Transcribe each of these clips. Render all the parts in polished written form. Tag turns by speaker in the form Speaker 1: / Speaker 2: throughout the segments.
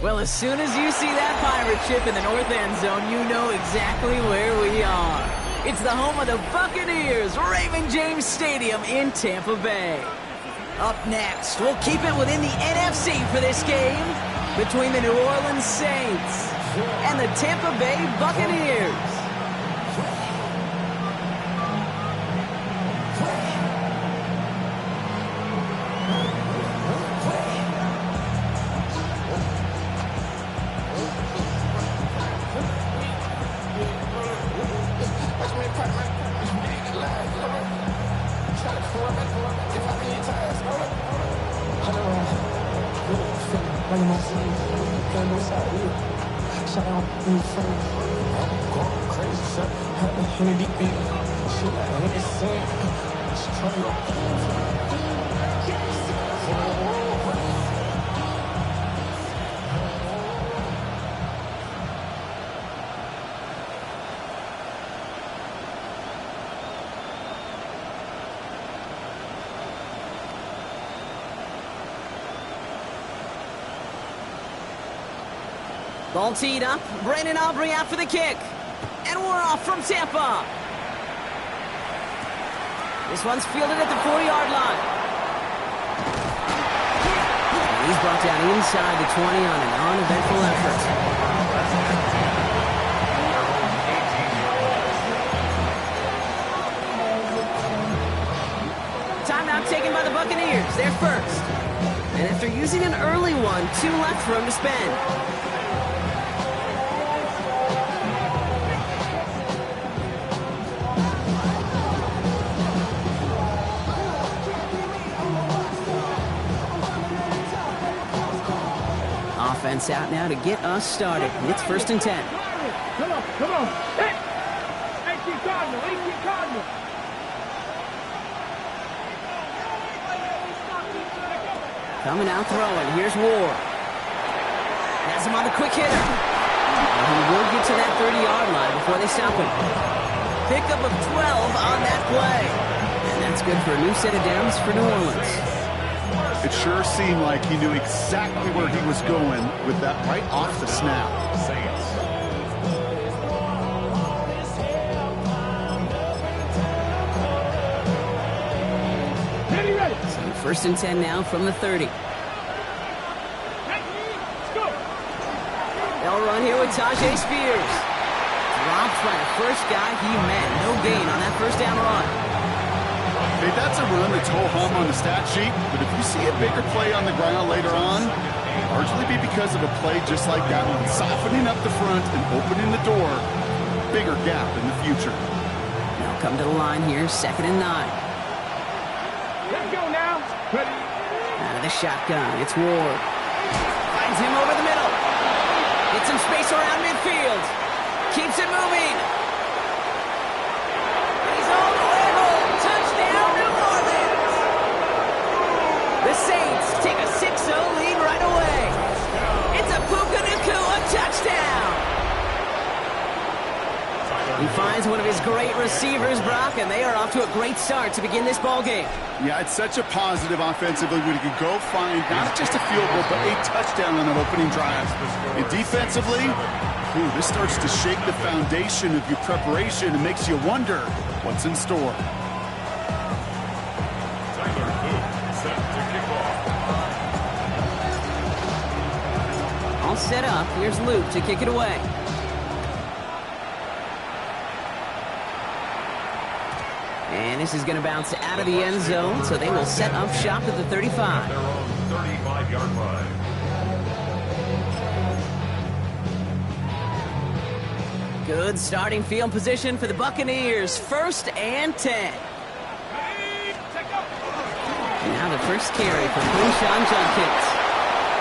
Speaker 1: Well, as soon as you see that pirate ship in the north end zone, you know exactly where we are. It's the home of the Buccaneers, Raymond James Stadium in Tampa Bay. Up next, we'll keep it within the NFC for this game between the New Orleans Saints and the Tampa Bay Buccaneers. Ball teed up. Brandon Aubrey out for the kick. And we're off from Tampa. This one's fielded at the 4-yard line. And he's brought down inside the 20 on an uneventful effort. Timeout taken by the Buccaneers. They're first. And after using an early one, 2 left for him to spend. Offense out now to get us started. It's 1st and 10.
Speaker 2: Come on. Hey! 18 Cardinal.
Speaker 1: Coming out throwing. Here's Ward. Has him on the quick hitter. And he will get to that 30-yard line before they stop him. Pickup of 12 on that play. And that's good for a new set of downs for New Orleans.
Speaker 3: It sure seemed like he knew exactly where he was going with that right off the snap.
Speaker 1: So 1st and 10 now from the 30. They'll run here with Tajay Spears. Dropped by the first guy he met. No gain on that first down run.
Speaker 3: Hey, that's a run that's ho-hum on the stat sheet, but if you see a bigger play on the ground later on, largely be because of a play just like that one, softening up the front and opening the door, bigger gap in the future.
Speaker 1: Now come to the line here, 2nd and 9.
Speaker 2: Let's go now. Ready?
Speaker 1: Out of the shotgun, it's Ward. Finds him over the middle. Gets some space around midfield. Keeps it moving. He's on the level. Touchdown, New Orleans. The Saints take a 6-0 lead right away. It's a Puka Nacua touchdown. He finds one of his great receivers, Brock, and they are off to a great start to begin this ball game.
Speaker 3: Yeah, it's such a positive offensively when you can go find not just a field goal, but a touchdown on that opening drive. And defensively, this starts to shake the foundation of your preparation and makes you wonder what's in store.
Speaker 1: All set up. Here's Luke to kick it away. And this is going to bounce out of the end zone, so they will set up shop at the 35. Good starting field position for the Buccaneers. 1st and 10. And now the first carry for Quinshon Judkins.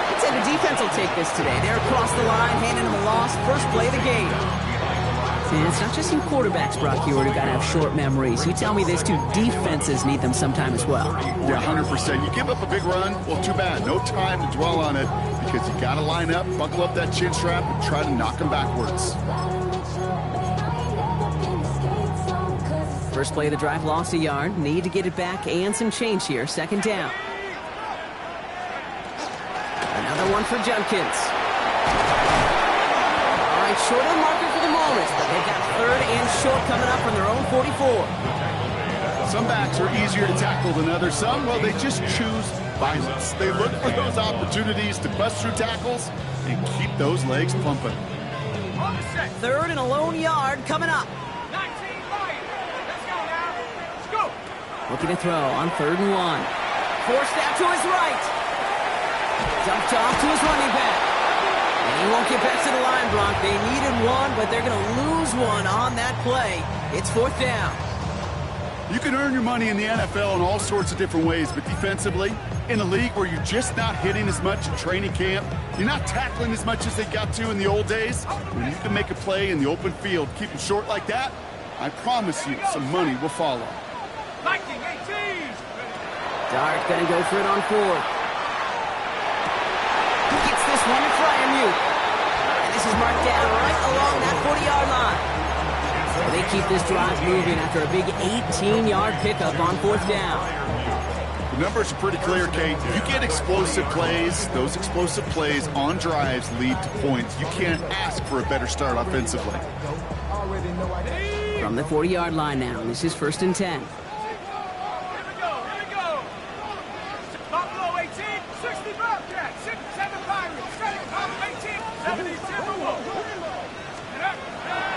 Speaker 1: I'd say the defense will take this today. They're across the line, handing them a loss. First play of the game. And it's not just you quarterbacks, Brock Heward, who got to have short memories. You tell me these two defenses need them sometime as well.
Speaker 3: Yeah, 100%. You give up a big run, well, too bad. No time to dwell on it because you got to line up, buckle up that chin strap, and try to knock them backwards.
Speaker 1: First play of the drive, lost a yard. Need to get it back and some change here. 2nd down. Another one for Judkins. All right, short of the marker for the moment, but they've got 3rd and short coming up from their own 44.
Speaker 3: Some backs are easier to tackle than others. Some, well, they just choose violence. They look for those opportunities to bust through tackles and keep those legs pumping.
Speaker 1: 3rd and a lone yard coming up. Looking to throw on 3rd and 1. Forced out to his right. Dumped off to his running back. And he won't get back to the line, Bronk. They needed one, but they're going to lose one on that play. It's 4th down.
Speaker 3: You can earn your money in the NFL in all sorts of different ways, but defensively, in a league where you're just not hitting as much in training camp, you're not tackling as much as they got to in the old days, when you can make a play in the open field, keep it short like that, I promise you some money will follow.
Speaker 1: Dart going to go for it on 4th. Gets this one to Fryermuth. And this is marked down right along that 40-yard line. Well, they keep this drive moving after a big 18-yard pickup on 4th down.
Speaker 3: The numbers are pretty clear, Kate. If you get explosive plays, those explosive plays on drives lead to points. You can't ask for a better start offensively.
Speaker 1: From the 40-yard line now, this is 1st and 10.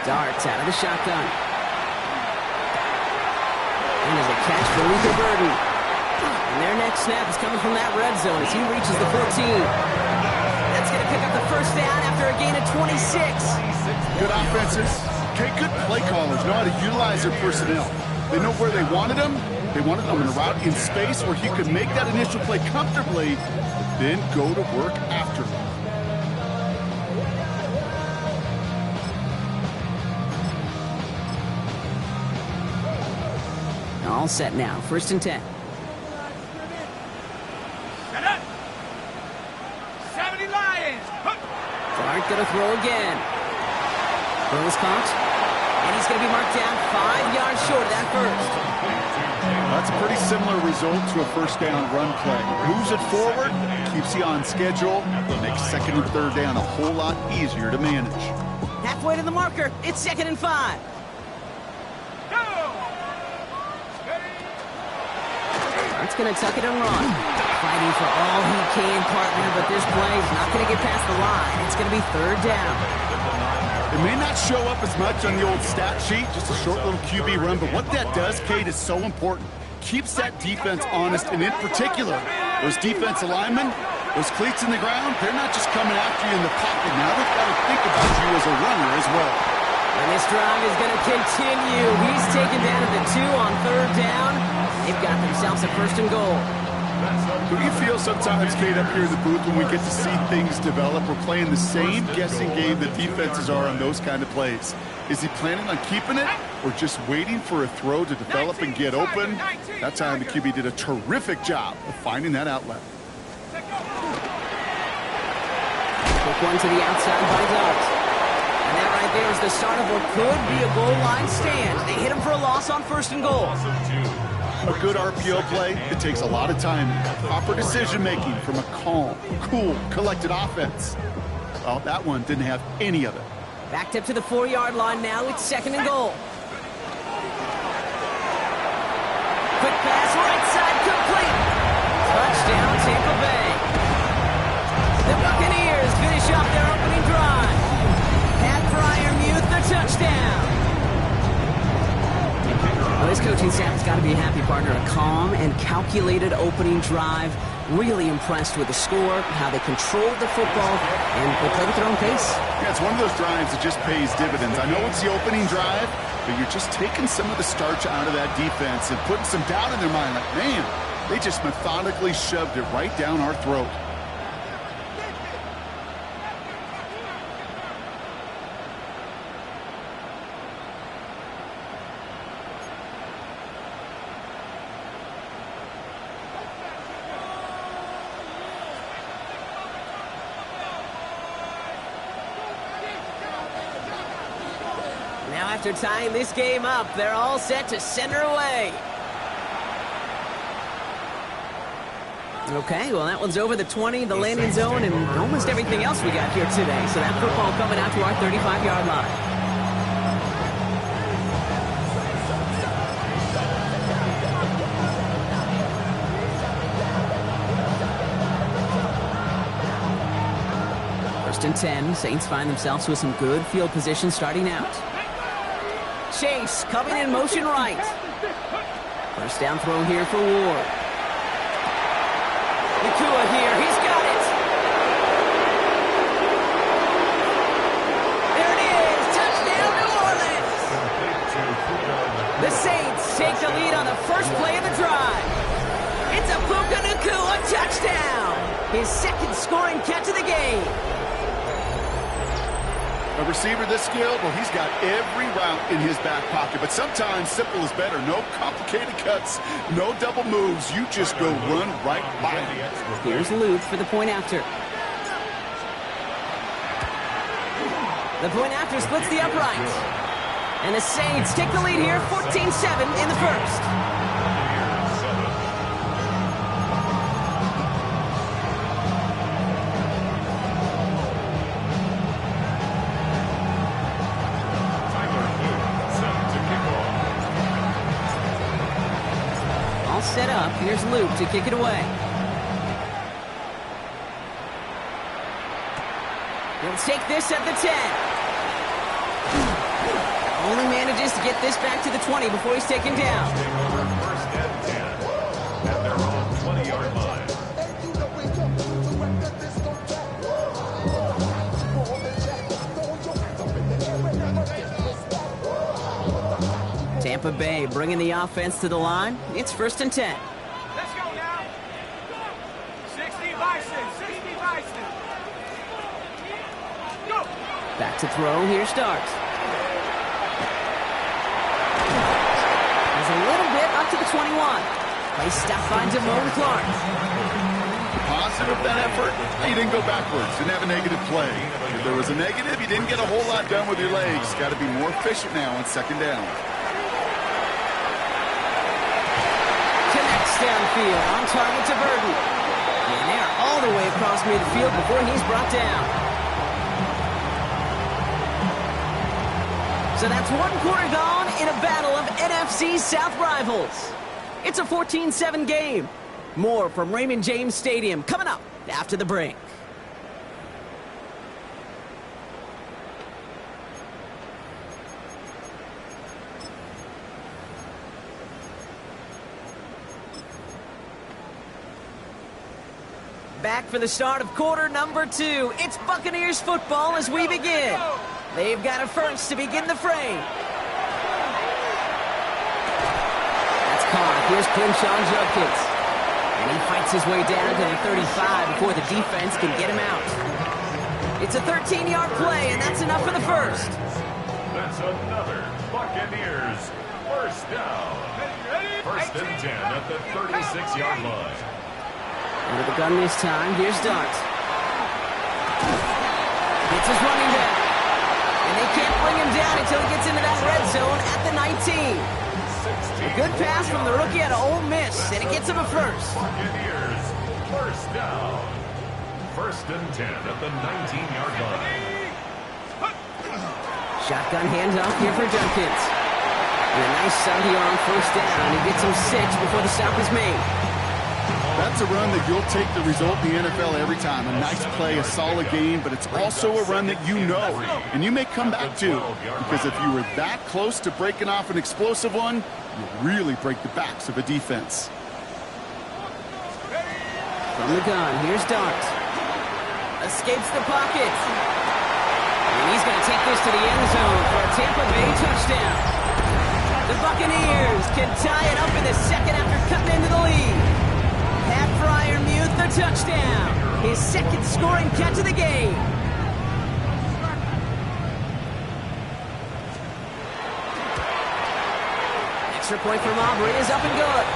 Speaker 1: Darts out of the shotgun. And there's a catch for Luther Burden. And their next snap is coming from that red zone as he reaches the 14. That's going to pick up the 1st down after a gain of 26.
Speaker 3: Good offenses. Okay, good play callers know how to utilize their personnel. They know where they wanted them. They wanted them in a route in space where he could make that initial play comfortably, but then go to work after it.
Speaker 1: All set now. 1st and 10.
Speaker 2: 70 Lions.
Speaker 1: Dart going to throw again. Throw is caught. And he's going to be marked down 5 yards short of that first.
Speaker 3: That's a pretty similar result to a 1st down run play. Moves it forward, keeps you on schedule, makes 2nd and 3rd down a whole lot easier to manage.
Speaker 1: Halfway to the marker. It's 2nd and 5. Dart's going to tuck it and run. Fighting for all he can, partner, but this play is not going to get past the line. It's going to be 3rd down.
Speaker 3: It may not show up as much on the old stat sheet, just a short little QB run, but what that does, Kate, is so important. Keeps that defense honest, and in particular, those defensive linemen, those cleats in the ground, they're not just coming after you in the pocket. Now they've got to think about you as a runner as well.
Speaker 1: And this drive is going to continue. He's taken down at the 2 on 3rd down. They've got themselves a 1st and goal.
Speaker 3: Do you feel sometimes, Kate, up here in the booth when we get to see things develop, we're playing the same guessing game that defenses are on those kind of plays? Is he planning on keeping it or just waiting for a throw to develop and get open? That time the QB did a terrific job of finding that outlet.
Speaker 1: Quick one to the outside by Dart. And that right there is the start of what could be a goal line stand. They hit him for a loss on 1st and goal.
Speaker 3: A good RPO play, it takes a lot of time. Proper decision-making from a calm, cool, collected offense. Well, that one didn't have any of it.
Speaker 1: Backed up to the 4-yard line now. It's 2nd and goal. Quick pass, right side, complete. Touchdown, Tampa Bay. The Buccaneers finish off their opening drive. Pat Fryermuth, the touchdown. Well, this coaching staff has got to be a happy partner. A calm and calculated opening drive Really impressed with the score, how they controlled the football, and they played at their own pace.
Speaker 3: Yeah, it's one of those drives that just pays dividends. I know it's the opening drive, but you're just taking some of the starch out of that defense and putting some doubt in their mind. Like, man, they just methodically shoved it right down our throat.
Speaker 1: Now after tying this game up, they're all set to send her away. Okay, well that one's over the 20, the landing zone, and almost everything else we got here today. So that football coming out to our 35-yard line. First and 10, Saints find themselves with some good field position starting out. Chase coming in motion right. First down throw here for Ward. Nakua here, he's got it. There it is, touchdown New Orleans. The Saints take the lead on the first play of the drive. It's a Puka Nakua touchdown. His second scoring catch of the game.
Speaker 3: A receiver this skilled, well, he's got every route in his back pocket. But sometimes simple is better. No complicated cuts, no double moves. You just go run right by him.
Speaker 1: Here's Luke for the point after. The point after splits the upright. And the Saints take the lead here, 14-7 in the first. Set up. Here's Luke to kick it away. He'll take this at the 10. Only manages to get this back to the 20 before he's taken down.
Speaker 4: First and 10 at their own 20-yard line.
Speaker 1: Tampa Bay bringing the offense to the line. It's first and 10.
Speaker 2: Let's go now. 60 Bison, 60 Bison. Go.
Speaker 1: Back to throw. Here starts. There's a little bit up to the 21. Play stop by Damone Clark.
Speaker 3: Positive that effort. He didn't go backwards. Didn't have a negative play. If there was a negative, you didn't get a whole lot done with your legs. Got to be more efficient now on second down.
Speaker 1: Downfield, on target to Burton. And they're all the way across midfield before he's brought down. So that's one quarter gone in a battle of NFC South rivals. It's a 14-7 game. More from Raymond James Stadium coming up after the break. Back for the start of quarter number 2. It's Buccaneers football as we begin. They've got a first to begin the frame. That's caught. Here's Quinshon Judkins. And he fights his way down to the 35 before the defense can get him out. It's a 13-yard play, and that's enough for the first.
Speaker 4: That's another Buccaneers first down. First and 10 at the 36-yard line.
Speaker 1: Under the gun this time, here's Dart. It's his running back. And they can't bring him down until he gets into that red zone at the 19. A good pass from the rookie out of Ole Miss, and it gets him a first.
Speaker 4: Buccaneers first down. First and 10 at the 19-yard line.
Speaker 1: Shotgun handoff here for Judkins. And a nice sound here on first down. He gets him 6 before the stop is made.
Speaker 3: That's a run that you'll take the result in the NFL every time. A nice play, a solid game, but it's also a run that you know, and you may come back to, because if you were that close to breaking off an explosive one, you really break the backs of a defense.
Speaker 1: From the gun, here's Dart. Escapes the pocket. And he's going to take this to the end zone for a Tampa Bay touchdown. The Buccaneers can tie it up in the second after cutting into the lead. Pat Fryermuth the touchdown. His second scoring catch of the game. Extra point from Aubrey is up and good.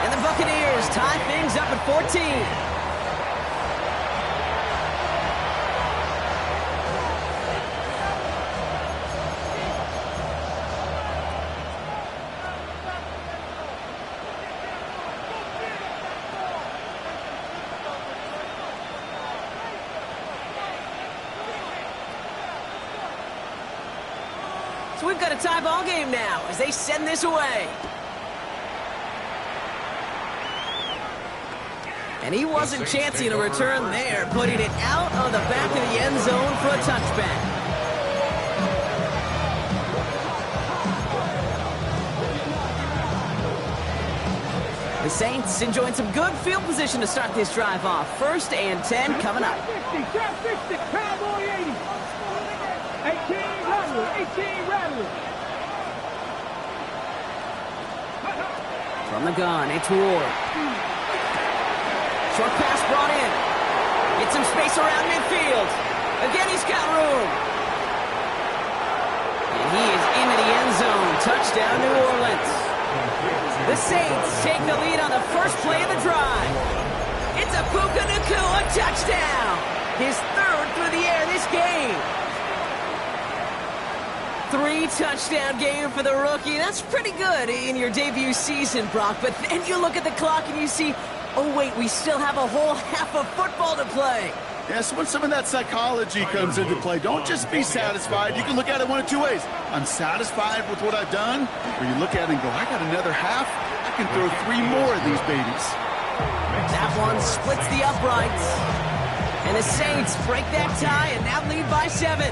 Speaker 1: And the Buccaneers tie things up at 14. So we've got a tie ball game now as they send this away. And he wasn't chancing a return there, putting it out of the back of the end zone for a touchback. The Saints enjoying some good field position to start this drive off. 1st and 10 coming up.
Speaker 2: 50, Cowboy 80. 18 Rattler.
Speaker 1: From the gun, it's Ward. Short pass brought in. Get some space around midfield. Again, he's got room. And he is into the end zone. Touchdown, New Orleans. The Saints take the lead on the first play of the drive. It's a Puka Nacua touchdown. His 3rd through the air this game. 3-touchdown game for the rookie. That's pretty good in your debut season, Brock. But then you look at the clock and you see, oh, wait, we still have a whole half of football to play.
Speaker 3: Yes, when some of that psychology comes into play, don't just be satisfied. You can look at it one of two ways. I'm satisfied with what I've done, or you look at it and go, I got another half. I can throw 3 more of these babies.
Speaker 1: That one splits the uprights. And the Saints break that tie and now lead by 7.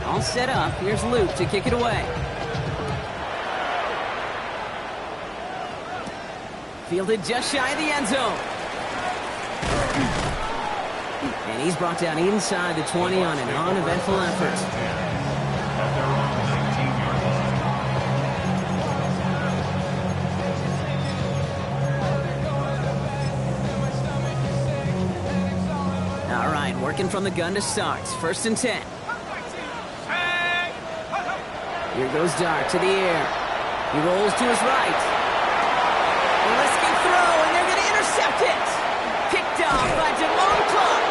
Speaker 1: All set up. Here's Luke to kick it away. Fielded just shy of the end zone. And he's brought down inside the 20 on an uneventful effort. All right, working from the gun to start. 1st and 10. Here goes Dart to the air. He rolls to his right. A risky throw, and they're going to intercept it. Picked off by Jamon Clark.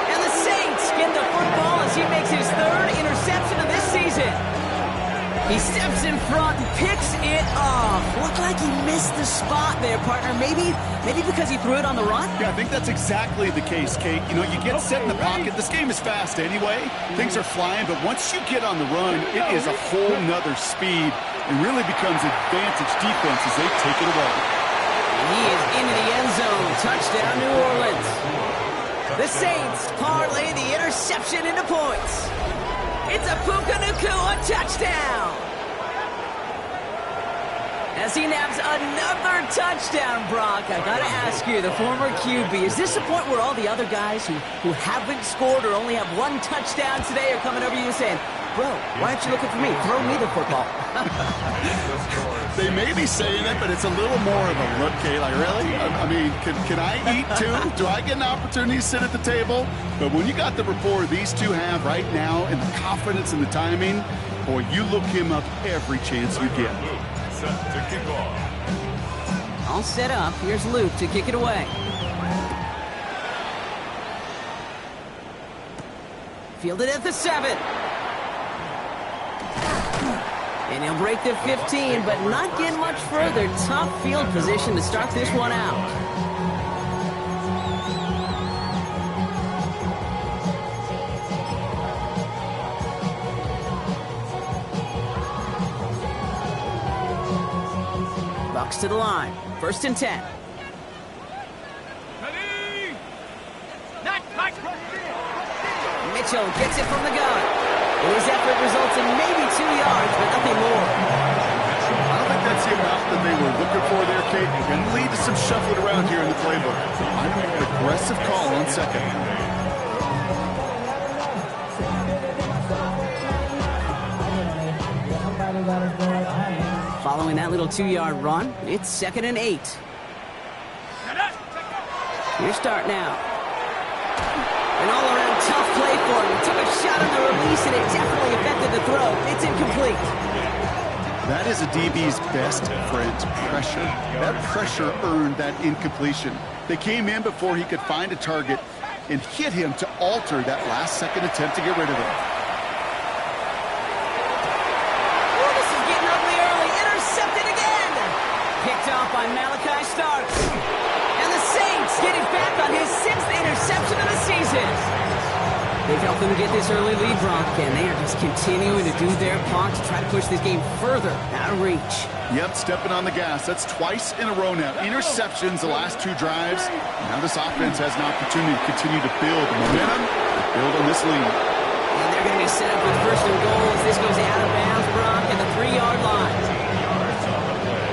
Speaker 1: And the Saints get the football as he makes his 3rd interception of this season. He steps in front and picks it off. Looked like he missed the spot there, partner. Maybe because he threw it on the run?
Speaker 3: Yeah, I think that's exactly the case, Kate. You know, you get set in the pocket. This game is fast anyway. Things are flying, but once you get on the run, it is a whole nother speed. It really becomes advantage defense as they take it away.
Speaker 1: And he is into the end zone. Touchdown, New Orleans. The Saints parlay the interception into points. It's a Puka Nacua touchdown. As he naps another touchdown, Brock, I gotta ask you, the former QB, is this the point where all the other guys who haven't scored or only have 1 touchdown today are coming over to you saying, bro, why aren't you looking for me? Throw me the football.
Speaker 3: They may be saying it, but it's a little more of a look, Kate. Like, really? I mean, can I eat too? Do I get an opportunity to sit at the table? But when you got the rapport these two have right now and the confidence and the timing, boy, you look him up every chance you get.
Speaker 4: Set to kick off.
Speaker 1: All set up. Here's Luke to kick it away. Fielded at the 7. And he'll break the 15, but not get much further. Tough field position to start this one out. Bucs to the line. 1st and 10.
Speaker 2: Ready? Not like
Speaker 1: Mitchell gets it from the gun. And his effort results in maybe 2 yards, but nothing more.
Speaker 3: I don't think that's the amount that they were looking for there, Kate. It can lead to some shuffling around here in the playbook. I think an aggressive call on second.
Speaker 1: Following that little 2-yard run, it's 2nd and 8. Here's start now. An all-around tough play for him. He took a shot on the release, and it definitely affected the throw. It's incomplete.
Speaker 3: That is a DB's best friend, pressure. That pressure earned that incompletion. They came in before he could find a target and hit him to alter that last-second attempt to get rid of him.
Speaker 1: Oh, this is getting ugly early. Intercepted again. Picked off by Malachi Starks. And the Saints get it back on his 6th interception of the season. They've helped them get this early lead, Brock, and they are just continuing to do their part to try to push this game further out of reach.
Speaker 3: Yep, stepping on the gas. That's twice in a row now. Interceptions the last 2 drives. Now this offense has an opportunity to continue to build momentum, build on this lead.
Speaker 1: And they're going to be set up with 1st and goal as this goes out of bounds, Brock, at the 3-yard line.
Speaker 4: 18 yards on the play.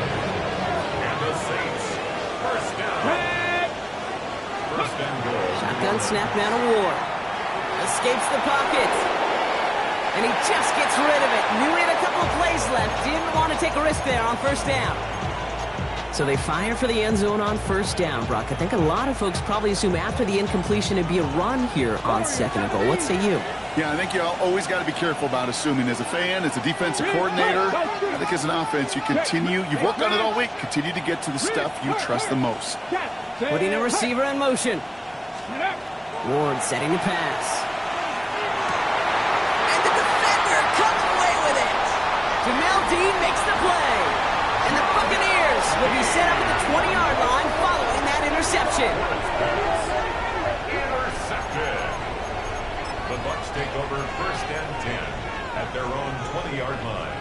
Speaker 4: And the Saints, first down. First and goal.
Speaker 1: Shotgun snap now to Ward. Escapes the pocket. And he just gets rid of it. Knew he had a couple of plays left. Didn't want to take a risk there on 1st down. So they fire for the end zone on 1st down, Brock. I think a lot of folks probably assume after the incompletion it'd be a run here on 2nd and goal. What say you?
Speaker 3: Yeah, I think you always got to be careful about assuming. As a fan, as a defensive coordinator, I think as an offense, you've worked on it all week, continue to get to the stuff you trust the most.
Speaker 1: Putting a receiver in motion. Ward setting the pass. And the defender comes away with it. Jamel Dean makes the play. And the Buccaneers will be set up at the 20-yard line following that interception.
Speaker 4: Intercepted. The Bucs take over 1st and 10 at their own 20-yard line.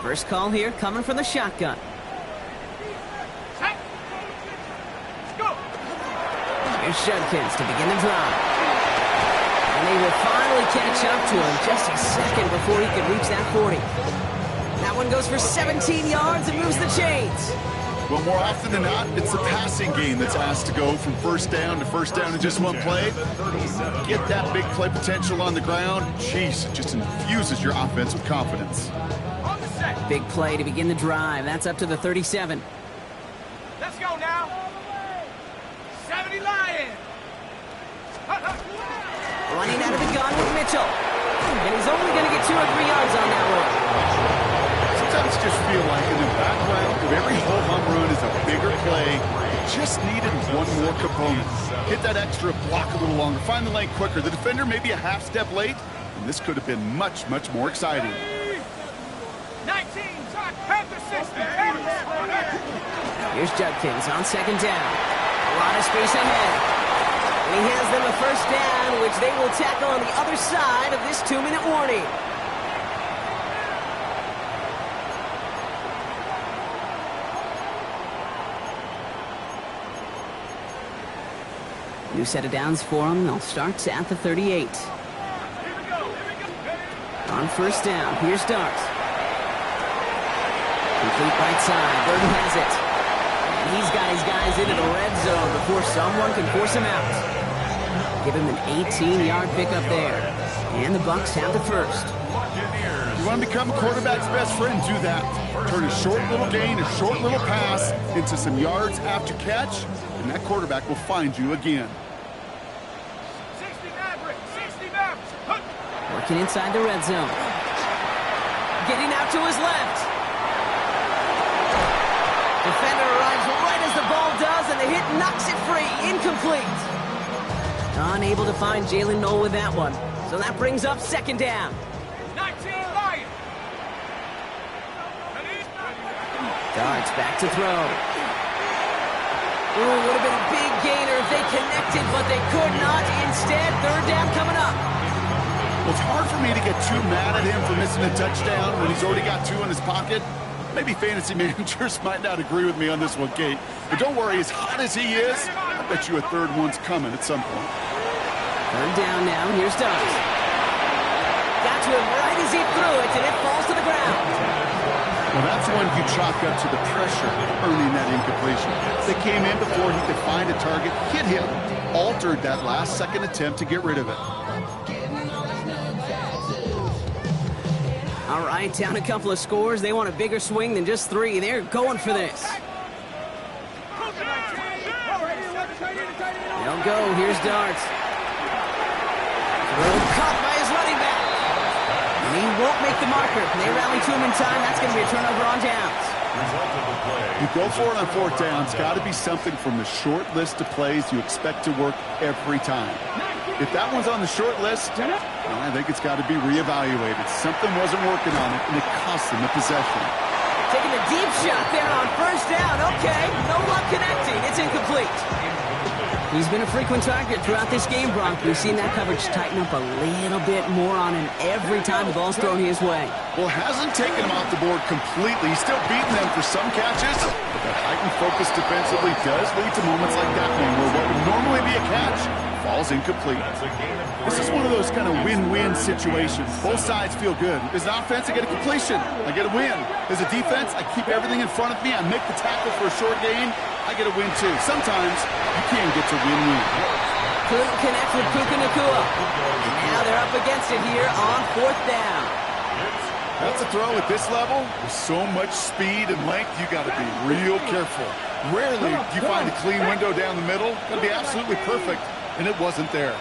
Speaker 1: First call here coming from the shotgun. Here's Judkins to begin the drive. And they will finally catch up to him just a second before he can reach that 40. That one goes for 17 yards and moves the chains.
Speaker 3: Well, more often than not, it's the passing game that's asked to go from 1st down to 1st down in just one play. Get that big play potential on the ground. Jeez, it just infuses your offense with confidence.
Speaker 1: Big play to begin the drive. That's up to the 37.
Speaker 2: Let's go now. 70 Lions.
Speaker 1: Running out of the gun with Mitchell. And he's only going to get 2 or 3 yards on that one.
Speaker 3: Sometimes just feel like in the background of every ho-hum run is a bigger play. Just needed one more component. Hit that extra block a little longer. Find the lane quicker. The defender may be a half step late, and this could have been much, much more exciting.
Speaker 2: 19, Panther 60.
Speaker 1: Here's Judkins on 2nd down. A lot of space ahead. And he has them a 1st down, which they will tackle on the other side of this 2-minute warning. New set of downs for them. They'll start at the 38. On 1st down, here's Starks. Complete right side. Burton has it. And he's got his guys into the red zone before someone can force him out. Give him an 18-yard pickup there. And the Bucs have the 1st.
Speaker 3: You want to become a quarterback's best friend? Do that. Turn a short little gain, a short little pass into some yards after catch, and that quarterback will find you again.
Speaker 2: 60 Maverick. 60 Maverick.
Speaker 1: Working inside the red zone. Getting out to his left. Defender arrives right as the ball does, and the hit knocks it free. Incomplete. Unable to find Jalen Knoll with that one. So that brings up 2nd down.
Speaker 2: 19 Lions.
Speaker 1: Darts back to throw. Ooh, would have been a big gainer if they connected, but they could not. Instead, 3rd down coming up.
Speaker 3: Well, it's hard for me to get too mad at him for missing a touchdown when he's already got 2 in his pocket. Maybe fantasy managers might not agree with me on this one, Kate. But don't worry, as hot as he is, I bet you a 3rd one's coming at some point.
Speaker 1: Third down now. Here's Douglas. Got to him right as he threw it, and it falls to the ground.
Speaker 3: Well, that's one you chalk up to the pressure earning that incompletion. They came in before he could find a target, hit him, altered that last-second attempt to get rid of it.
Speaker 1: All right, down a couple of scores. They want a bigger swing than just 3. They're going for this. They'll go. Here's Darts. Throw caught by his running back. And he won't make the marker. They rally to him in time. That's going to be a turnover on downs.
Speaker 3: You go for it on fourth down. It's got to be something from the short list of plays you expect to work every time. If that one's on the short list, well, I think it's got to be reevaluated. Something wasn't working on it, and it cost them the possession.
Speaker 1: Taking a deep shot there on first down. Okay, no luck connecting. It's incomplete. He's been a frequent target throughout this game, Bronk. We've seen that coverage tighten up a little bit more on him every time the ball's thrown his way.
Speaker 3: Well, hasn't taken him off the board completely. He's still beating them for some catches, but that heightened focus defensively does lead to moments like that one where what would normally be a catch falls incomplete. This is one of those kind of win-win situations. Both sides feel good. As an offense, I get a completion. I get a win. As a defense, I keep everything in front of me. I make the tackle for a short gain. I get a win, too. Sometimes you can get to win-win.
Speaker 1: Couldn't connect with Puka Nacua. And now they're up against it here on fourth down.
Speaker 3: That's a throw at this level. With so much speed and length, you got to be real careful. Rarely do you find a clean window down the middle. Got to be absolutely perfect, and it wasn't there.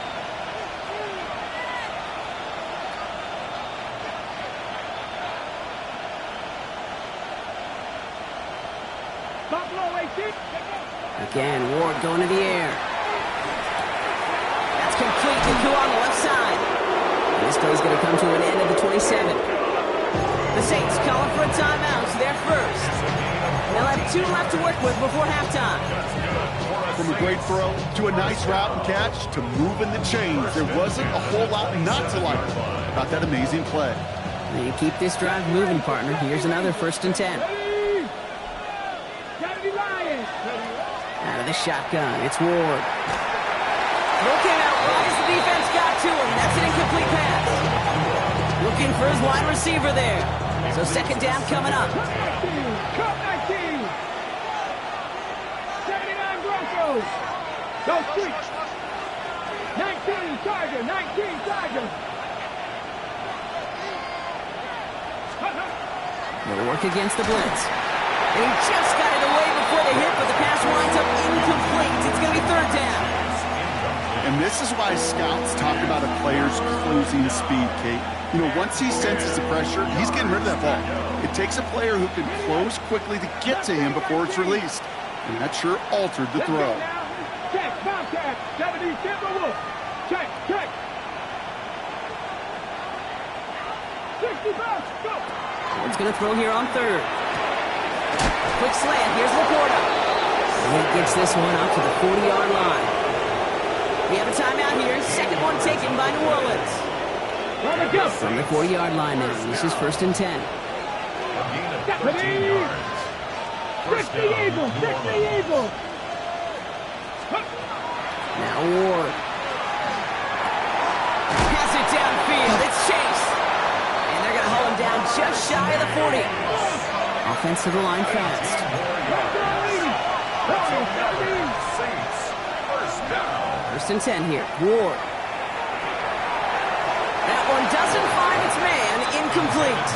Speaker 1: Again, Ward going to the air. That's complete. Nacua on the left side. And this play's going to come to an end at the 27. The Saints calling for a timeout. They're first. They'll have 2 left to work with before halftime.
Speaker 3: From a great throw to a nice route and catch to moving the chains, there wasn't a whole lot not to like about that amazing play.
Speaker 1: You keep this drive moving, partner. Here's another 1st and 10. Out of the shotgun, it's Ward. Looking out wide as the defense got to him. That's an incomplete pass. Looking for his wide receiver there. So 2nd down coming up.
Speaker 2: 79 Broncos. Go switch. 19 Tiger. 19 Tiger.
Speaker 1: They'll work against the blitz. And he just got it away before the hit, but the pass winds up incomplete. It's going to be 3rd down.
Speaker 3: And this is why scouts talk about a player's closing speed, Kate. You know, once he senses the pressure, he's getting rid of that ball. It takes a player who can close quickly to get to him before it's released. And that sure altered the throw.
Speaker 2: Check, Bobcat. 70, Timberwolf. Check, check. 60 bucks, go.
Speaker 1: Ward's going to throw here on 3rd. Quick slant. Here's Laporta. And he gets this one out to the 40-yard line. We have a timeout here. 2nd one taken by New Orleans. From the 40-yard line now. This is 1st and 10.
Speaker 2: 60 Eagles. 60 Eagles.
Speaker 1: Now Ward. Pass it downfield. It's Chase. And they're going to haul him down just shy of the 40. Offense to the line fast.
Speaker 4: Saints, 1st down.
Speaker 1: 1st and 10 here. Ward. That one doesn't find its man. Incomplete.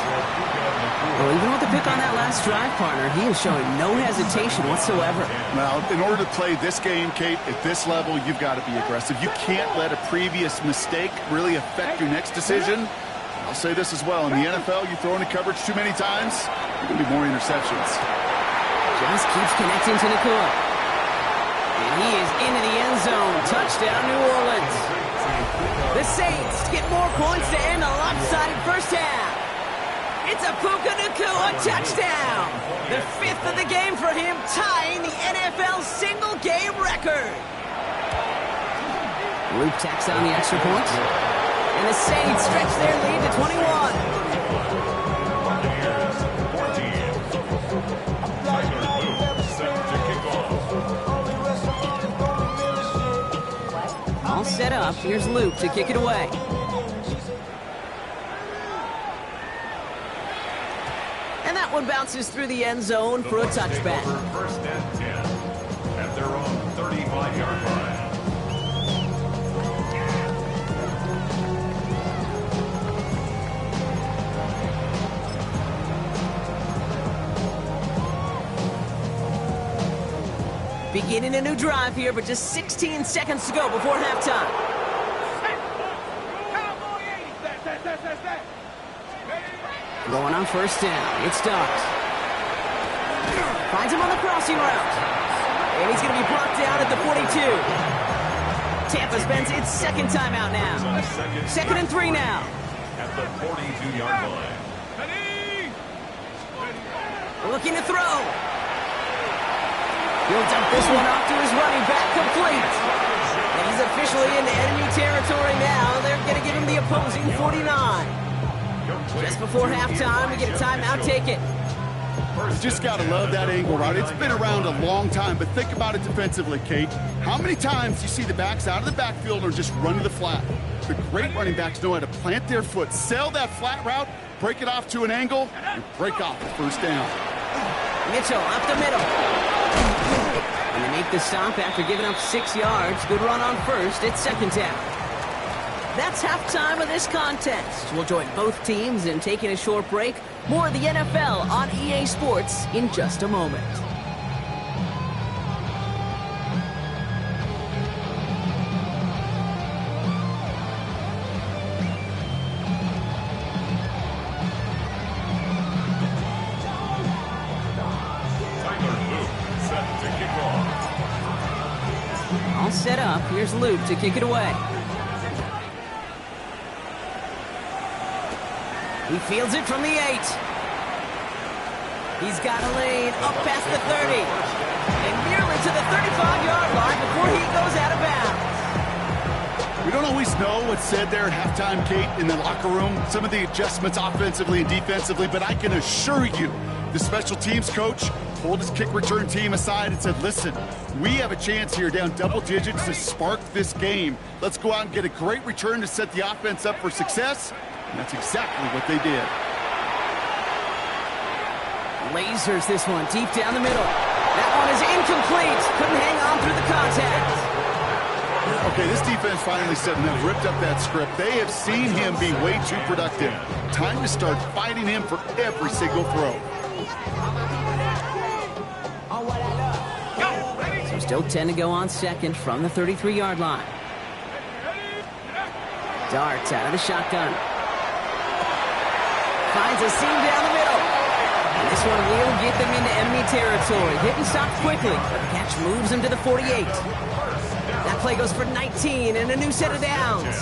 Speaker 1: Well, even with the pick on that last drive, partner, he is showing no hesitation whatsoever.
Speaker 3: Well, in order to play this game, Kate, at this level, you've got to be aggressive. You can't let a previous mistake really affect your next decision. I'll say this as well. In the NFL, you throw into coverage too many times, there's going to be more interceptions.
Speaker 1: Just keeps connecting to Nacua. And he is into the end zone. Touchdown, New Orleans. The Saints get more points to end a lopsided first half. It's a Puka Nacua touchdown. The 5th of the game for him, tying the NFL single-game record. Luke tacks on the extra point. And the Saints stretch their lead to 21. set up. Here's Luke to kick it away. And that one bounces through the end zone for a touchback.
Speaker 4: First and 10 at their own 35-yard line.
Speaker 1: Beginning a new drive here, but just 16 seconds to go before halftime. Going on first down. It's Dobbs. Finds him on the crossing route. And he's going to be brought down at the 42. Tampa spends its second timeout now. Second and 3 now.
Speaker 4: At the 42-yard line.
Speaker 1: Looking to throw. He'll dump this one off to his running back, complete. And he's officially into enemy territory now. They're going to give him the opposing 49. Just before halftime, we get a timeout taken.
Speaker 3: You just got to love that angle route. It's been around a long time, but think about it defensively, Kate. How many times do you see the backs out of the backfield or just run to the flat? The great running backs know how to plant their foot, sail that flat route, break it off to an angle, and break off the first down.
Speaker 1: Mitchell up the middle. And they make the stop after giving up 6 yards. Good run on first. It's second down. That's halftime of this contest. We'll join both teams in taking a short break. More of the NFL on EA Sports in just a moment. All set up. Here's Luke to kick it away. He fields it from the 8. He's got a lane up past the 30. And nearly to the 35-yard line before he goes out of bounds.
Speaker 3: We don't always know what's said there at halftime, Kate, in the locker room. Some of the adjustments offensively and defensively, but I can assure you the special teams coach pulled his kick return team aside and said, listen, we have a chance here down double digits to spark this game. Let's go out and get a great return to set the offense up for success. And that's exactly what they did.
Speaker 1: Lasers this one deep down the middle. That one is incomplete. Couldn't hang on through the contact.
Speaker 3: Okay, this defense finally said and have ripped up that script. They have seen him be way too productive. Time to start fighting him for every single throw.
Speaker 1: So still 10 to go on second from the 33-yard line. Darts out of the shotgun. Finds a seam down the middle. And this one will get them into enemy territory. Hit and stop quickly, but the catch moves him to the 48. That play goes for 19 and a new set of downs.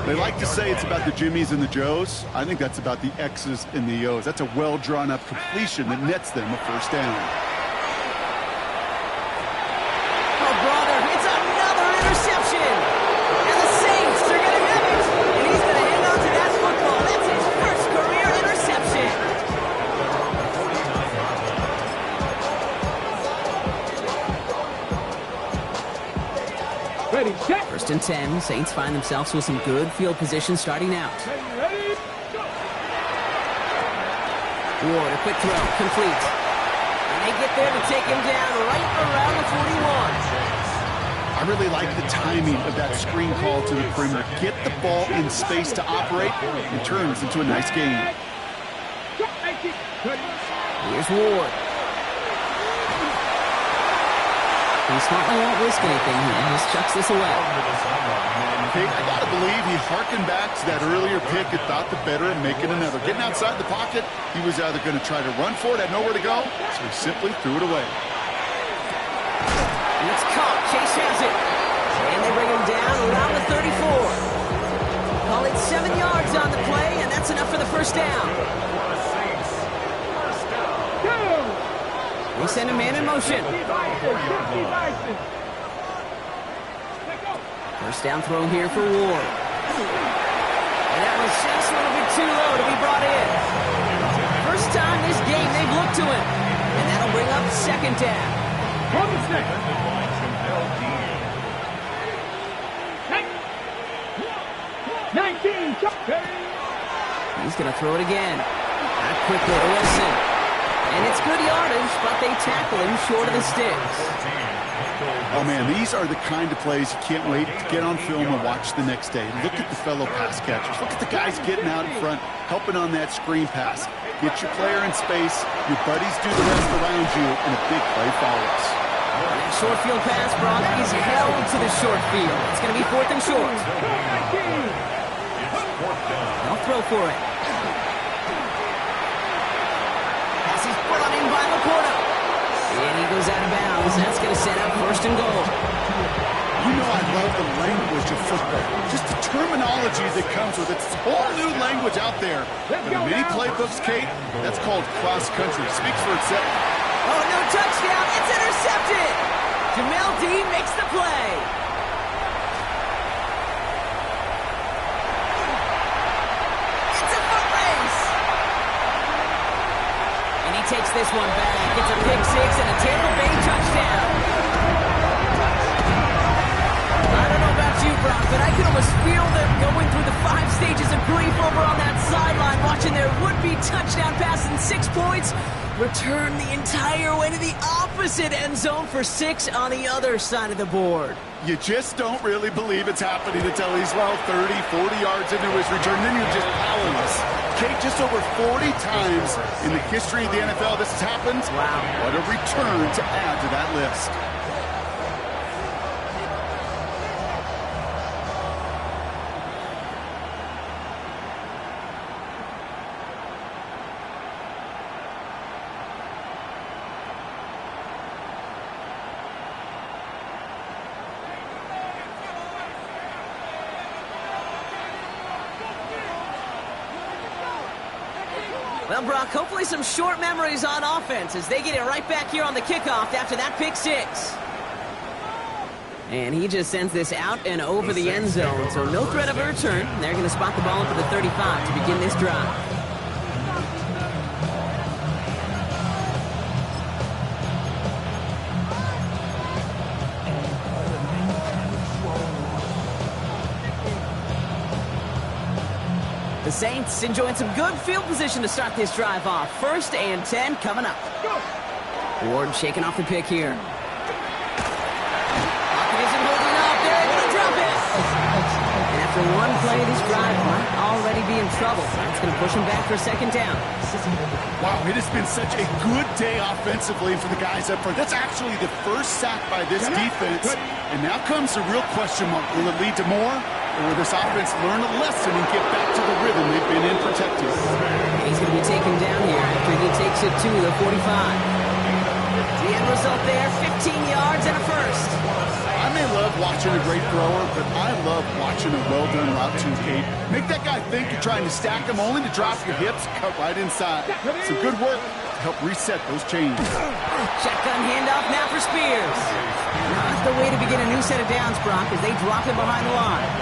Speaker 3: They like to say it's about the Jimmies and the Joes. I think that's about the X's and the O's. That's a well-drawn-up completion that nets them a first down.
Speaker 1: Oh, brother, it's another interception. And the Saints are going to have it. And he's going to hang on to that football. That's his first career interception.
Speaker 2: Ready, set.
Speaker 1: First and 10, Saints find themselves with some good field position starting out.
Speaker 2: Ready, go.
Speaker 1: Ward, a quick throw, complete. And they get there to take him down right around the 41.
Speaker 3: I really like the timing of that screen call to the perimeter. Get the ball in space to operate. It turns into a nice game.
Speaker 1: Here's Ward. He smartly won't risk anything here. He just chucks this away.
Speaker 3: Okay, I gotta believe he harkened back to that earlier pick and thought the better of making another. Getting outside the pocket, he was either going to try to run for it, had nowhere to go, so he simply threw it away.
Speaker 1: And it's caught. Chase has it. And they bring him down around the 34. Call it 7 yards on the play, and that's enough for the first down. They send a man in motion. First down throw here for Ward. And that was just a little bit too low to be brought in. First time this game they've looked to him. And that'll bring up second down.
Speaker 2: 19.
Speaker 1: He's going to throw it again. Not quickly to Wilson. And it's good yardage, but they tackle him short of the sticks.
Speaker 3: Oh, man, these are the kind of plays you can't wait to get on film and watch the next day. Look at the fellow pass catchers. Look at the guys getting out in front, helping on that screen pass. Get your player in space, your buddies do the rest around you, and a big play follows.
Speaker 1: That short field pass, Brock, is held to the short field. It's going to be 4th and short. They'll throw for it. Pass is brought in by Laporta. And he goes out of bounds. That's going to set up 1st and goal.
Speaker 3: You know I love the language of football. Just the terminology that comes with it. It's a whole new language out there. But in many playbooks, Kate, that's called cross-country. Speaks for itself.
Speaker 1: Oh, no touchdown. It's intercepted. Jamel Dean makes the play. It's a foot race. And he takes this one back. It's a pick 6 and a Tampa Bay touchdown. I don't know about you, Brock, but I can almost feel them going through the 5 stages of grief over on that sideline, watching their would-be touchdown pass in 6 points return the entire way to the opposite end zone for 6 on the other side of the board.
Speaker 3: You just don't really believe it's happening until he's, 30, 40 yards into his return. Then you're just powerless. Kate, just over 40 times in the history of the NFL this has happened.
Speaker 1: Wow.
Speaker 3: What a return to add to that list.
Speaker 1: Well, Brock, hopefully some short memories on offense as they get it right back here on the kickoff after that pick 6. And he just sends this out and over the end zone, so no threat of a return. They're going to spot the ball up at the 35 to begin this drive. The Saints enjoying some good field position to start this drive off. 1st and 10 coming up. Ward shaking off the pick here. Pocket isn't holding up. They're able to drop it. And after one play, this drive might already be in trouble. That's going to push him back for 2nd down.
Speaker 3: Wow, it has been such a good day offensively for the guys up front. That's actually the first sack by this defense. And now comes the real question mark. Will it lead to more? Or will this offense learn a lesson and get back to the rhythm they've been in protecting?
Speaker 1: He's going to be taken down here after he takes it to the 45. The end result there, 15 yards and a 1st.
Speaker 3: I may love watching a great thrower, but I love watching a well-done route too, Kate. Make that guy think you're trying to stack him only to drop your hips, cut right inside. Some good work to help reset those chains.
Speaker 1: Shotgun handoff now for Spears. Not the way to begin a new set of downs, Brock, as they drop him behind the line.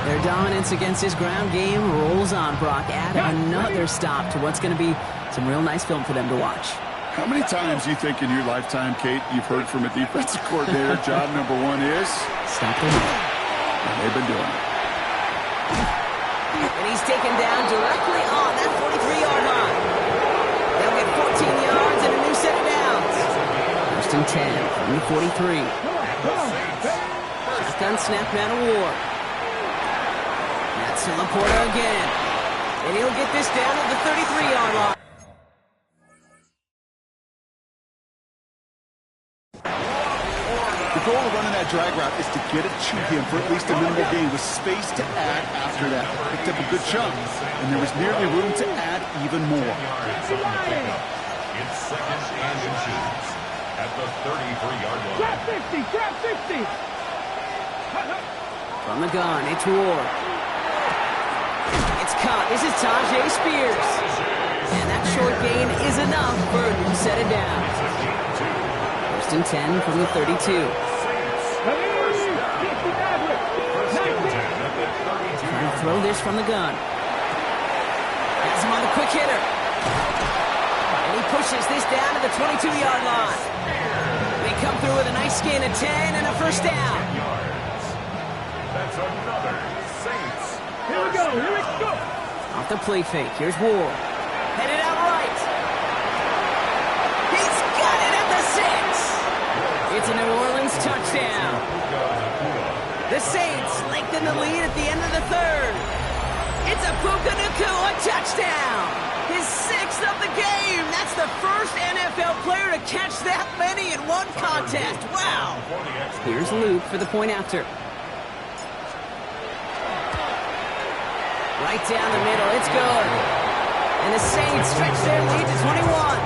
Speaker 1: Their dominance against his ground game rolls on, Brock. Add another stop to what's going to be some real nice film for them to watch.
Speaker 3: How many times do you think in your lifetime, Kate, you've heard from a defensive coordinator, job number 1 is?
Speaker 1: Stop the run.
Speaker 3: And they've been doing it.
Speaker 1: And he's taken down directly on that 43-yard line. They'll get 14 yards and a new set of downs. 1st and 10 from the 43. Shotgun snap now to Ward. That's Laporta again. And he'll get this down at the 33-yard line.
Speaker 3: The goal of running that drag route is to get it to him for at least a minimal gain with space to add after that. Picked up a good chunk, and there was nearly room to add even more.
Speaker 4: It's 2nd and inches at the 33-yard line.
Speaker 2: Trap 60, trap 60.
Speaker 1: From the gun, it's Ward. It's caught. This is Tajay Spears. And that short gain is enough for a new set of downs. 1st and 10 from the 32. Trying to throw this from the gun. Has him on the quick hitter. And he pushes this down to the 22-yard line. They come through with a nice gain of 10 and a 1st down.
Speaker 4: That's another Saints
Speaker 1: Off the play fake. Here's Ward. Headed out right. He's got it at the 6. It's a New Orleans touchdown. The Saints lengthen the lead at the end of the 3rd. It's a Puka Nacua touchdown. His 6th of the game. That's the first NFL player to catch that many in one contest. Wow. Here's Luke for the point after. Right down the middle. It's good. And the Saints stretch their lead to 21.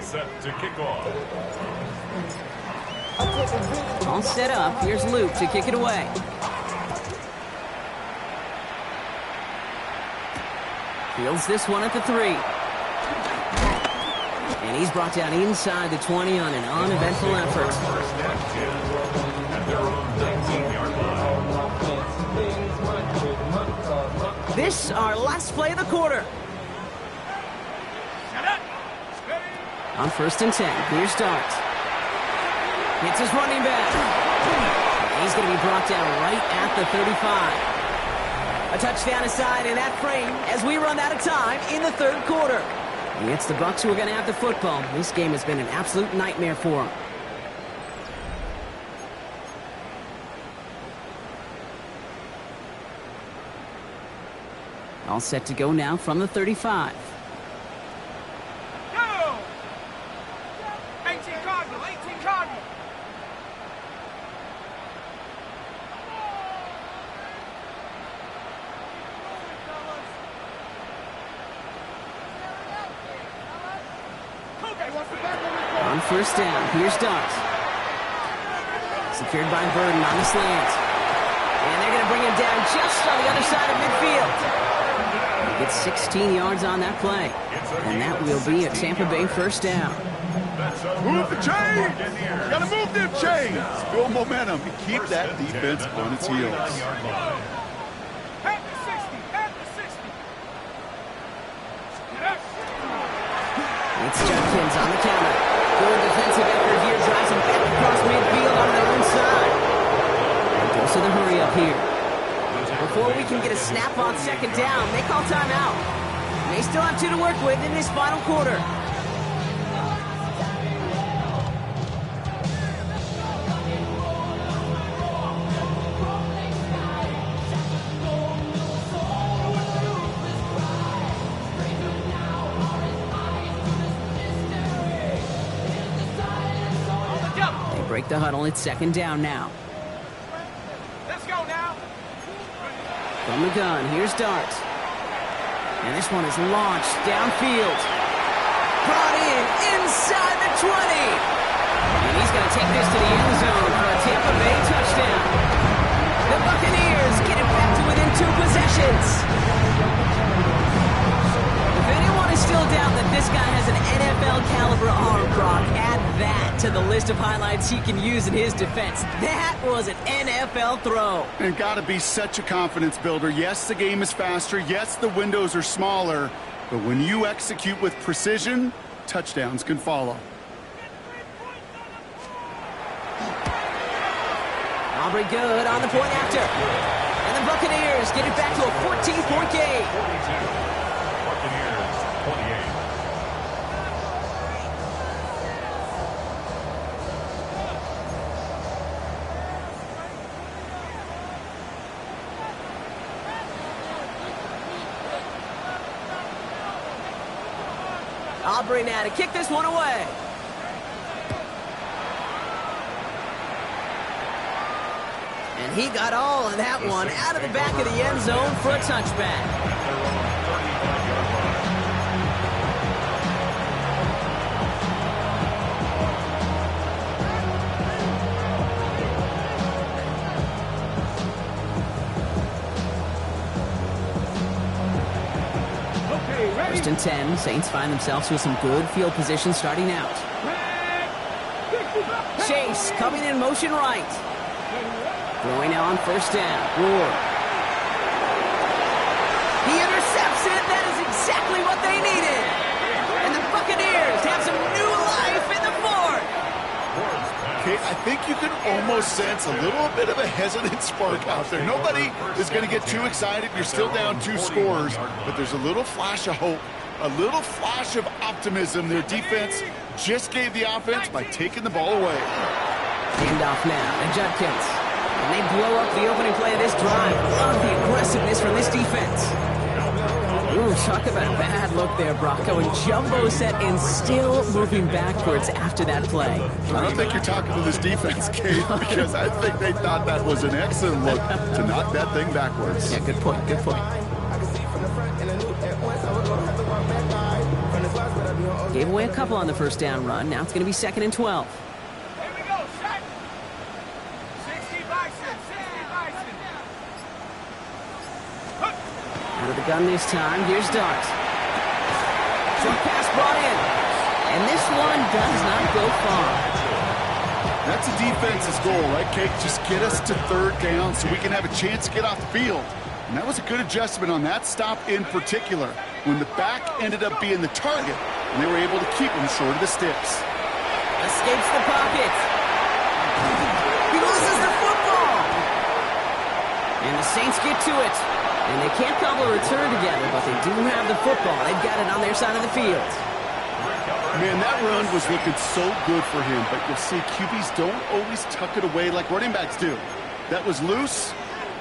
Speaker 4: Set to kick off.
Speaker 1: All set up. Here's Luke to kick it away. Fields this one at the 3. And he's brought down inside the 20 on an uneventful effort.
Speaker 4: First and 10 at their own 19-yard line.
Speaker 1: This our last play of the quarter. On 1st and 10, here's Dart. It's his running back. He's going to be brought down right at the 35. A touchdown aside in that frame as we run out of time in the 3rd quarter. And it's the Bucs who are going to have the football. This game has been an absolute nightmare for them. All set to go now from the 35. On 1st down, here's Dart. Secured by Burden on the slant. And they're going to bring him down just on the other side of midfield. He gets 16 yards on that play. And that will be a Tampa Bay 1st down.
Speaker 3: Move the chains! Gotta move them chains! Build momentum and keep that defense on its heels.
Speaker 1: It's Judkins on the counter. Good defensive effort here. Drives him back across midfield on their own side. And goes to the hurry up here. Before we can get a snap on 2nd down, they call timeout. They still have 2 to work with in this final quarter. Break the huddle. It's 2nd down now.
Speaker 2: Let's go now.
Speaker 1: From the gun, here's Dart. And this one is launched downfield. Brought in inside the 20. And he's going to take this to the end zone for a Tampa Bay touchdown. The Buccaneers get it back to within 2 possessions. If anyone is still doubting that this guy has an NFL caliber arm, Brock, add that to the list of highlights he can use in his defense. That was an NFL throw.
Speaker 3: And gotta be such a confidence builder. Yes, the game is faster. Yes, the windows are smaller. But when you execute with precision, touchdowns can follow.
Speaker 1: Aubrey good on the point after. And the Buccaneers get it back to a 14-point game.
Speaker 4: Buccaneers 28.
Speaker 1: Aubrey now to kick this one away. And he got all of that one out of the back of the end zone for a touchback.
Speaker 2: Okay,
Speaker 1: First and 10. Saints find themselves with some good field position starting out. Chase coming in motion right. Throwing on first down. Ward. He intercepts it. That is exactly what they needed. And the Buccaneers have some new life in the fourth.
Speaker 3: Okay, I think you can almost sense a little bit of a hesitant spark out there. Nobody is going to get too excited. You're still down 2 scores, but there's a little flash of hope, a little flash of optimism. Their defense just gave the offense by taking the ball away.
Speaker 1: Handoff now to Judkins. And they blow up the opening play of this drive. Love the aggressiveness from this defense. Ooh, talk about a bad look there, Brock. Going jumbo set and still moving backwards after that play.
Speaker 3: I don't think you're talking to this defense, Kate, because I think they thought that was an excellent look to knock that thing backwards.
Speaker 1: Yeah, good point, good point. Gave away a couple on the first down run. Now it's going to be 2nd and 12.
Speaker 2: Here we go, set. 60 Bison, 60 Bison.
Speaker 1: Out of the gun this time. Here's Dart. Short pass brought in. And this one does not go far.
Speaker 3: That's a defense's goal, right, Kate? Just get us to 3rd down so we can have a chance to get off the field. And that was a good adjustment on that stop in particular, when the back ended up being the target, and they were able to keep him short of the sticks.
Speaker 1: Escapes the pocket. He loses the football. And the Saints get to it. And they can't cobble a return together, but they do have the football. They've got it on their side of the field.
Speaker 3: Man, that run was looking so good for him, but you'll see QBs don't always tuck it away like running backs do. That was loose,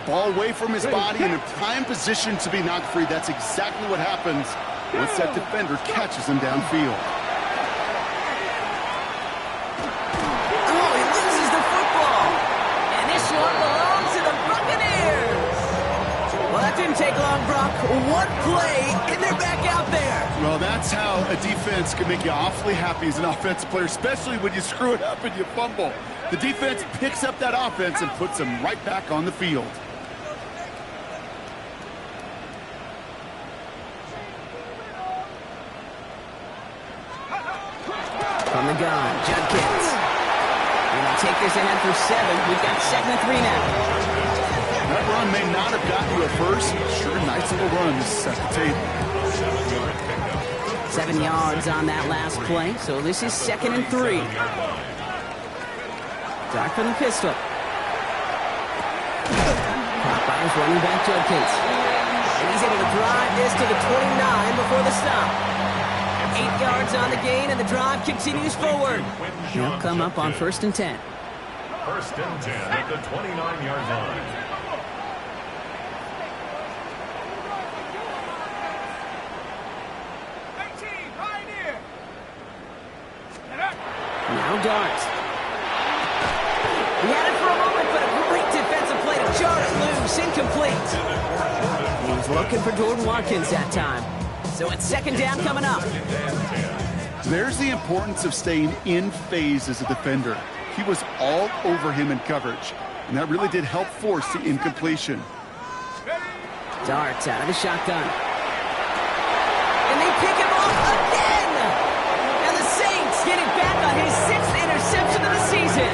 Speaker 3: ball away from his body, in a prime position to be knocked free. That's exactly what happens once that defender catches him downfield.
Speaker 1: Oh, he loses the football. And this one belongs to the Buccaneers. Well, that didn't take long, Brock. One play, and they're back out there.
Speaker 3: Well, that's how a defense can make you awfully happy as an offensive player, especially when you screw it up and you fumble. The defense picks up that offense and puts them right back on the field.
Speaker 1: From the gun, Judkins. And they'll take this ahead for 7. We've got 2nd and 3 now.
Speaker 3: That run may not have gotten you a first. Sure, nice little run to set the table.
Speaker 1: 7 yards on that last play, so this is 2nd and 3. Dark from the pistol. Caught by his running back, Judkins. And he's able to drive this to the 29 before the stop. 8 yards on the gain, and the drive continues forward. He'll come up on 1st and 10.
Speaker 4: 1st and 10 at the 29-yard line.
Speaker 1: Now Dart. He had it for a moment, but a great defensive play to jar it loose. Incomplete. He was looking for Jordan Watkins that time. So it's 2nd down coming up.
Speaker 3: There's the importance of staying in phase as a defender. He was all over him in coverage, and that really did help force the incompletion.
Speaker 1: Dart out of the shotgun. And they pick him off again! And the Saints get it back on his 6th interception of the season.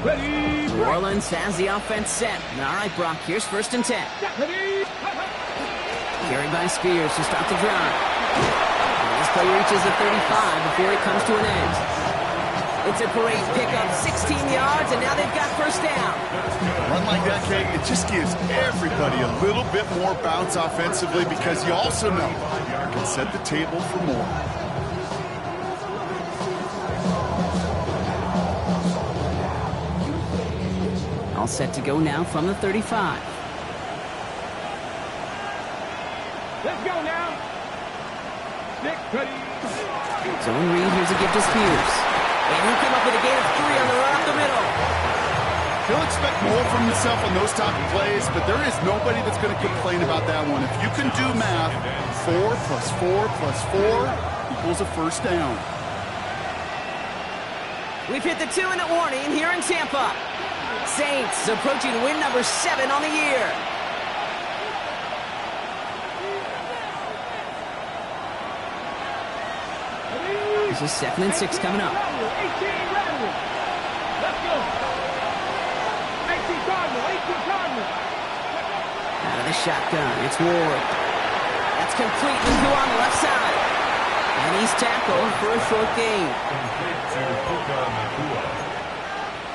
Speaker 1: New Orleans has the offense set. All right, Brock, here's 1st and 10. Carried by Spears to start the drive. And this play reaches the 35 before it comes to an end. It's a great pickup, 16 yards, and now they've got 1st down.
Speaker 3: A run like that, Kate, it just gives everybody a little bit more bounce offensively, because you also know you can set the table for more.
Speaker 1: All set to go now from the 35.
Speaker 2: Let's go now. Stick ready.
Speaker 1: Zone read, here's a gift to Spears. And he'll come up with a gain of 3 on the run up the middle.
Speaker 3: He'll expect more from himself on those type of plays, but there is nobody that's going to complain about that one. If you can do math, 4 plus 4 plus 4 equals a first down.
Speaker 1: We've hit the 2-minute warning here in Tampa. Saints approaching win number 7 on the year. This is 2nd and 6 coming up.
Speaker 2: Let's go. 18 Cardinal.
Speaker 1: Out of the shotgun, it's Ward. That's complete with Who on the left side. And he's tackled for a short gain.
Speaker 4: Complete to Puka Nakua.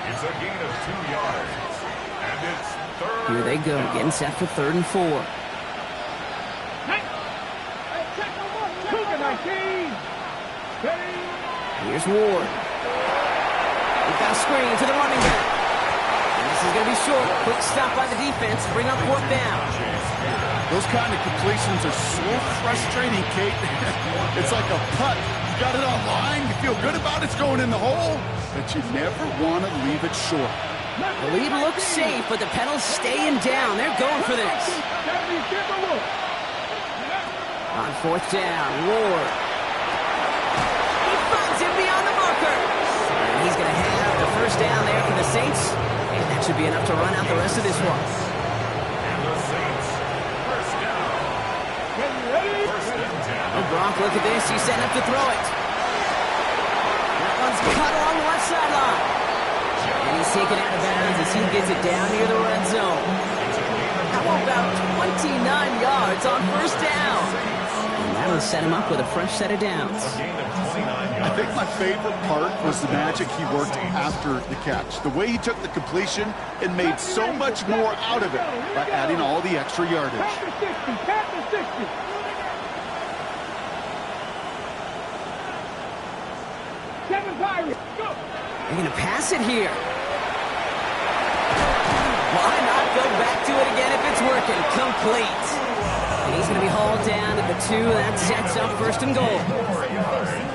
Speaker 4: It's a gain of 2 yards. And it's 3rd.
Speaker 1: Here they go, getting set for 3rd and 4.
Speaker 2: Puka 19.
Speaker 1: Here's Ward. We've got a screen to the running back. And this is going to be short. Quick stop by the defense to bring up 4th down.
Speaker 3: Those kind of completions are so frustrating, Kate. It's like a putt. You got it on line, you feel good about it's going in the hole, but you never want to leave it short.
Speaker 1: The lead looks safe, but the pedal's staying down. They're going for this. On 4th down, Ward. He finds him beyond the markers. And he's going to have the first down there for the Saints. And that should be enough to run out the rest of this one.
Speaker 4: And the Saints, first down. First and 10.
Speaker 1: Oh, Gronk, look at this. He's setting up to throw it. That one's cut along the left sideline. And he's taken out of bounds as he gets it down near the red zone. How about 29 yards on first down? And that'll set him up with a fresh set of downs.
Speaker 4: A gain of 29 yards.
Speaker 3: I think my favorite part was the magic he worked after the catch. The way he took the completion and made so much more out of it by adding all the extra yardage.
Speaker 2: Tap the 60. Kevin Byron, go.
Speaker 1: They're going to pass it here. Why not go back to it again if it's working? Complete. And he's going to be hauled down at the 2. That sets up 1st and goal.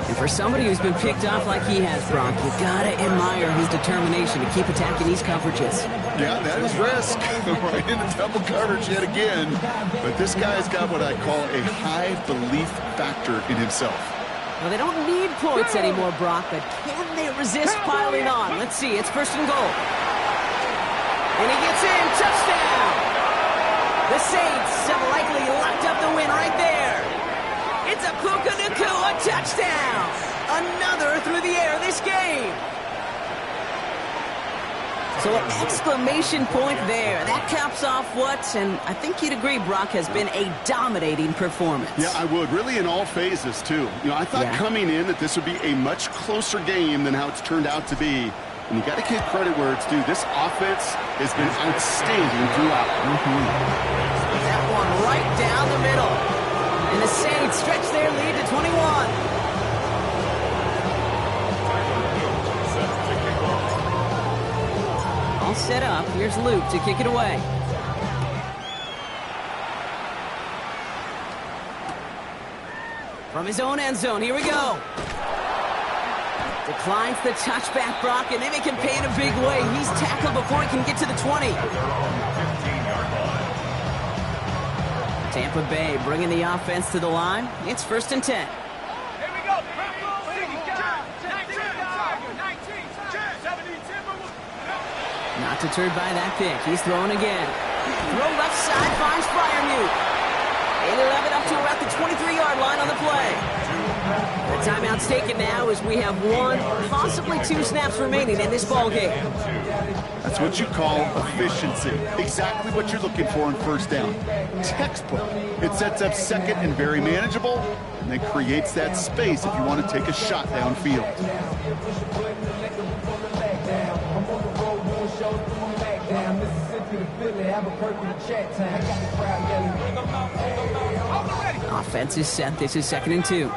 Speaker 1: And for somebody who's been picked off like he has, Brock, you got to admire his determination to keep attacking these coverages.
Speaker 3: Yeah, that is risk. Right into double coverage yet again. But this guy's got what I call a high belief factor in himself.
Speaker 1: Well, they don't need points anymore, Brock, but can they resist piling on? Let's see. It's 1st and goal. And he gets in. Touchdown! The Saints have likely locked up the win right there. It's a Puka Nakua touchdown! Another through the air this game. So an exclamation point there. That caps off what, and I think you'd agree, Brock, has been a dominating performance.
Speaker 3: Yeah, I would. Really in all phases, too. You know, I thought coming in that this would be a much closer game than how it's turned out to be. And you got to give credit where it's due. This offense has been outstanding throughout.
Speaker 1: That one right down the middle. And the Saints stretch their lead to 21. All set up. Here's Luke to kick it away. From his own end zone, here we go. Declines the touchback, Brock, and they make him pay in a big way. He's tackled before he can get to the 20. Tampa Bay bringing the offense to the line. It's 1st and 10.
Speaker 2: Here we go. 19.
Speaker 1: Not deterred by that pick. He's throwing again. Throw left side finds Freiermuth. And they'll have it up to about the 23-yard line on the play. The timeout's taken now as we have 1, possibly 2 snaps remaining in this ball game.
Speaker 3: That's what you call efficiency. Exactly what you're looking for in first down. Textbook. It sets up 2nd and very manageable, and then creates that space if you want to take a shot downfield.
Speaker 1: Offense is set. This is 2nd and 2.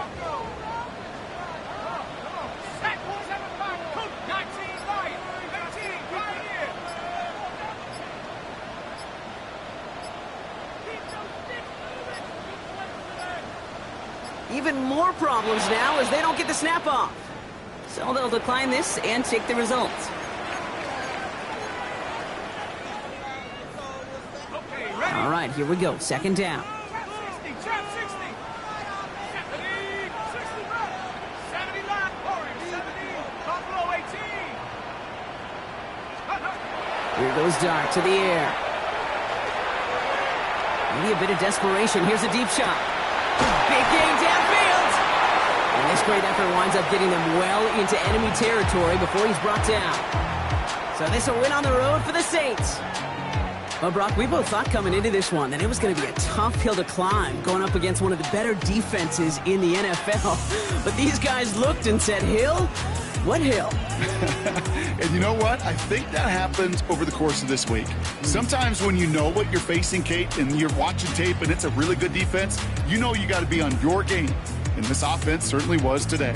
Speaker 1: Even more problems now as they don't get the snap off. So they'll decline this and take the results. right, here we go. Second down.
Speaker 2: Trap 60, trap 60. 70, 60 back. 70 line, Orange, 70. Buffalo 18.
Speaker 1: Here goes Dart to the air. Maybe a bit of desperation. Here's a deep shot. Big gain downfield. And this great effort winds up getting them well into enemy territory before he's brought down. So this a win on the road for the Saints. Well, Brock, we both thought coming into this one that it was going to be a tough hill to climb going up against one of the better defenses in the NFL. But these guys looked and said, Hill? What hill?
Speaker 3: And you know what? I think that happens over the course of this week. Sometimes when you know what you're facing, Kate, and you're watching tape and it's a really good defense, you know you got to be on your game. And this offense certainly was today.